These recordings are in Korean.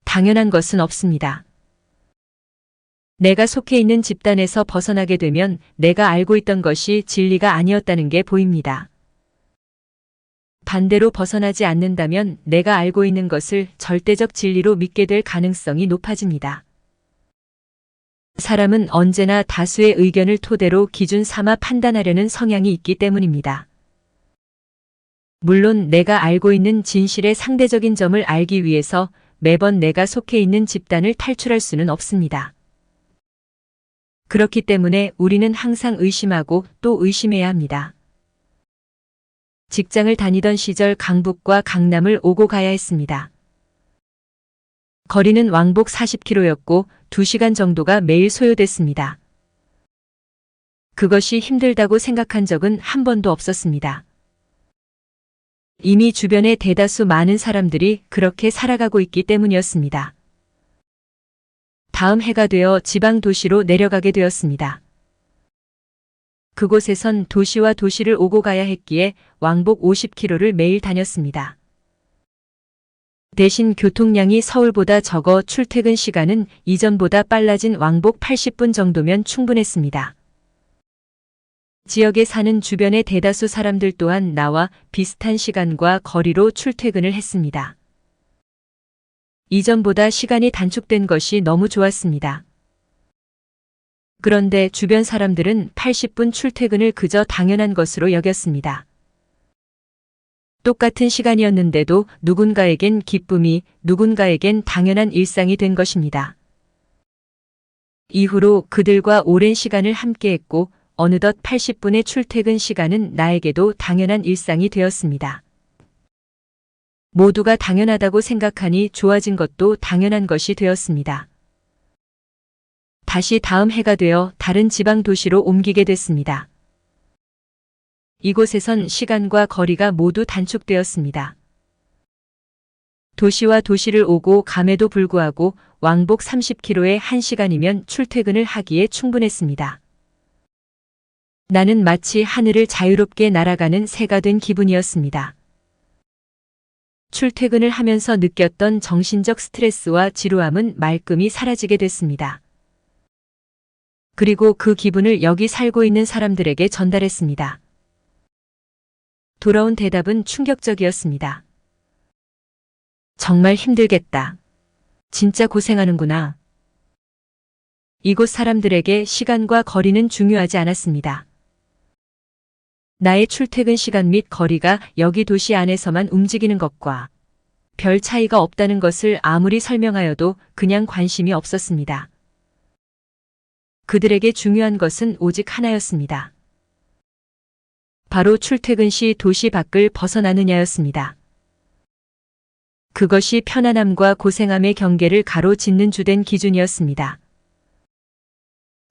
당연한 것은 없습니다. 내가 속해 있는 집단에서 벗어나게 되면 내가 알고 있던 것이 진리가 아니었다는 게 보입니다. 반대로 벗어나지 않는다면 내가 알고 있는 것을 절대적 진리로 믿게 될 가능성이 높아집니다. 사람은 언제나 다수의 의견을 토대로 기준 삼아 판단하려는 성향이 있기 때문입니다. 물론 내가 알고 있는 진실의 상대적인 점을 알기 위해서 매번 내가 속해 있는 집단을 탈출할 수는 없습니다. 그렇기 때문에 우리는 항상 의심하고 또 의심해야 합니다. 직장을 다니던 시절 강북과 강남을 오고 가야 했습니다. 거리는 왕복 40km였고 2시간 정도가 매일 소요됐습니다. 그것이 힘들다고 생각한 적은 한 번도 없었습니다. 이미 주변에 대다수 많은 사람들이 그렇게 살아가고 있기 때문이었습니다. 다음 해가 되어 지방 도시로 내려가게 되었습니다. 그곳에선 도시와 도시를 오고 가야 했기에 왕복 50km를 매일 다녔습니다. 대신 교통량이 서울보다 적어 출퇴근 시간은 이전보다 빨라진 왕복 80분 정도면 충분했습니다. 지역에 사는 주변의 대다수 사람들 또한 나와 비슷한 시간과 거리로 출퇴근을 했습니다. 이전보다 시간이 단축된 것이 너무 좋았습니다. 그런데 주변 사람들은 80분 출퇴근을 그저 당연한 것으로 여겼습니다. 똑같은 시간이었는데도 누군가에겐 기쁨이, 누군가에겐 당연한 일상이 된 것입니다. 이후로 그들과 오랜 시간을 함께했고 어느덧 80분의 출퇴근 시간은 나에게도 당연한 일상이 되었습니다. 모두가 당연하다고 생각하니 좋아진 것도 당연한 것이 되었습니다. 다시 다음 해가 되어 다른 지방 도시로 옮기게 됐습니다. 이곳에선 시간과 거리가 모두 단축되었습니다. 도시와 도시를 오고 감에도 불구하고 왕복 30km에 1시간이면 출퇴근을 하기에 충분했습니다. 나는 마치 하늘을 자유롭게 날아가는 새가 된 기분이었습니다. 출퇴근을 하면서 느꼈던 정신적 스트레스와 지루함은 말끔히 사라지게 됐습니다. 그리고 그 기분을 여기 살고 있는 사람들에게 전달했습니다. 돌아온 대답은 충격적이었습니다. 정말 힘들겠다. 진짜 고생하는구나. 이곳 사람들에게 시간과 거리는 중요하지 않았습니다. 나의 출퇴근 시간 및 거리가 여기 도시 안에서만 움직이는 것과 별 차이가 없다는 것을 아무리 설명하여도 그냥 관심이 없었습니다. 그들에게 중요한 것은 오직 하나였습니다. 바로 출퇴근 시 도시 밖을 벗어나느냐였습니다. 그것이 편안함과 고생함의 경계를 가로짓는 주된 기준이었습니다.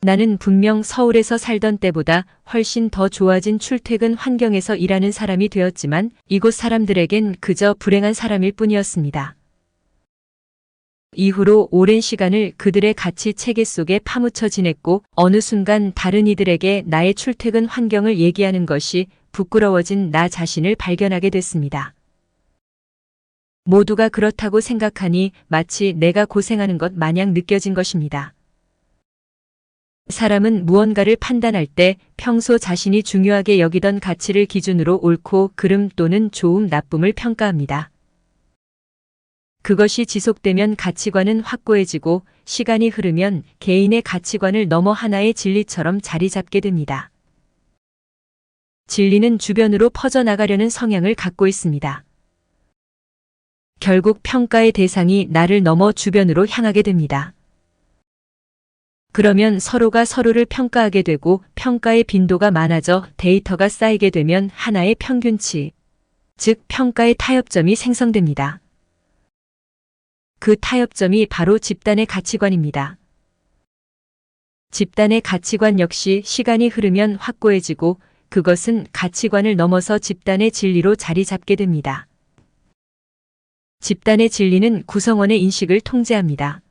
나는 분명 서울에서 살던 때보다 훨씬 더 좋아진 출퇴근 환경에서 일하는 사람이 되었지만 이곳 사람들에겐 그저 불행한 사람일 뿐이었습니다. 이후로 오랜 시간을 그들의 가치 체계 속에 파묻혀 지냈고 어느 순간 다른 이들에게 나의 출퇴근 환경을 얘기하는 것이 부끄러워진 나 자신을 발견하게 됐습니다. 모두가 그렇다고 생각하니 마치 내가 고생하는 것 마냥 느껴진 것입니다. 사람은 무언가를 판단할 때 평소 자신이 중요하게 여기던 가치를 기준으로 옳고 그름 또는 좋음, 나쁨을 평가합니다. 그것이 지속되면 가치관은 확고해지고 시간이 흐르면 개인의 가치관을 넘어 하나의 진리처럼 자리 잡게 됩니다. 진리는 주변으로 퍼져나가려는 성향을 갖고 있습니다. 결국 평가의 대상이 나를 넘어 주변으로 향하게 됩니다. 그러면 서로가 서로를 평가하게 되고 평가의 빈도가 많아져 데이터가 쌓이게 되면 하나의 평균치, 즉 평가의 타협점이 생성됩니다. 그 타협점이 바로 집단의 가치관입니다. 집단의 가치관 역시 시간이 흐르면 확고해지고 그것은 가치관을 넘어서 집단의 진리로 자리 잡게 됩니다. 집단의 진리는 구성원의 인식을 통제합니다.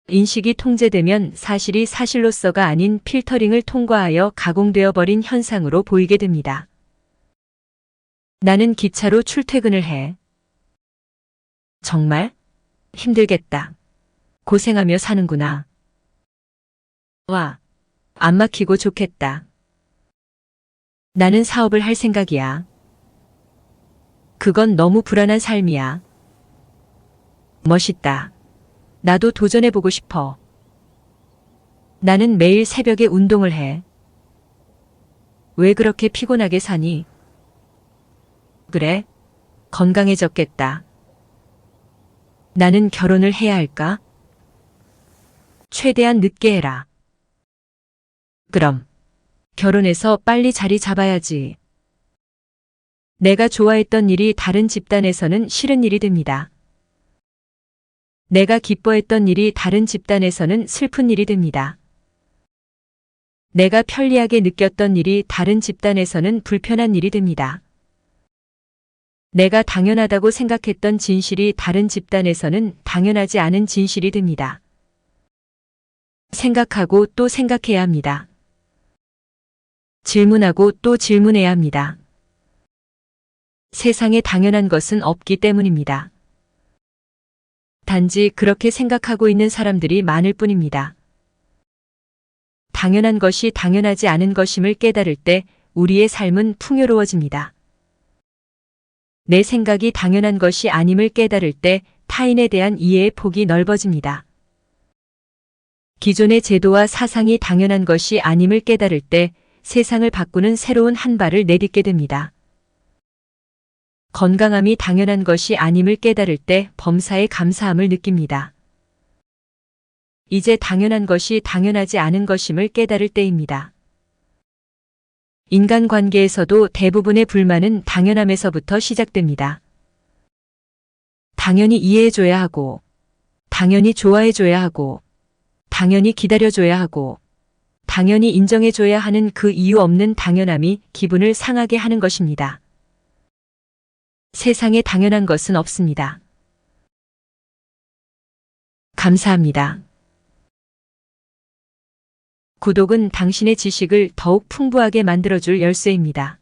인식이 통제되면 사실이 사실로서가 아닌 필터링을 통과하여 가공되어 버린 현상으로 보이게 됩니다. 나는 기차로 출퇴근을 해. 정말? 힘들겠다. 고생하며 사는구나. 와, 안 막히고 좋겠다. 나는 사업을 할 생각이야. 그건 너무 불안한 삶이야. 멋있다. 나도 도전해보고 싶어. 나는 매일 새벽에 운동을 해. 왜 그렇게 피곤하게 사니? 그래, 건강해졌겠다. 나는 결혼을 해야 할까? 최대한 늦게 해라. 그럼, 결혼해서 빨리 자리 잡아야지. 내가 좋아했던 일이 다른 집단에서는 싫은 일이 됩니다. 내가 기뻐했던 일이 다른 집단에서는 슬픈 일이 됩니다. 내가 편리하게 느꼈던 일이 다른 집단에서는 불편한 일이 됩니다. 내가 당연하다고 생각했던 진실이 다른 집단에서는 당연하지 않은 진실이 됩니다. 생각하고 또 생각해야 합니다. 질문하고 또 질문해야 합니다. 세상에 당연한 것은 없기 때문입니다. 단지 그렇게 생각하고 있는 사람들이 많을 뿐입니다. 당연한 것이 당연하지 않은 것임을 깨달을 때 우리의 삶은 풍요로워집니다. 내 생각이 당연한 것이 아님을 깨달을 때 타인에 대한 이해의 폭이 넓어집니다. 기존의 제도와 사상이 당연한 것이 아님을 깨달을 때 세상을 바꾸는 새로운 한 발을 내딛게 됩니다. 건강함이 당연한 것이 아님을 깨달을 때 범사에 감사함을 느낍니다. 이제 당연한 것이 당연하지 않은 것임을 깨달을 때입니다. 인간관계에서도 대부분의 불만은 당연함에서부터 시작됩니다. 당연히 이해해줘야 하고, 당연히 좋아해줘야 하고, 당연히 기다려줘야 하고, 당연히 인정해줘야 하는 그 이유 없는 당연함이 기분을 상하게 하는 것입니다. 세상에 당연한 것은 없습니다. 감사합니다. 구독은 당신의 지식을 더욱 풍부하게 만들어줄 열쇠입니다.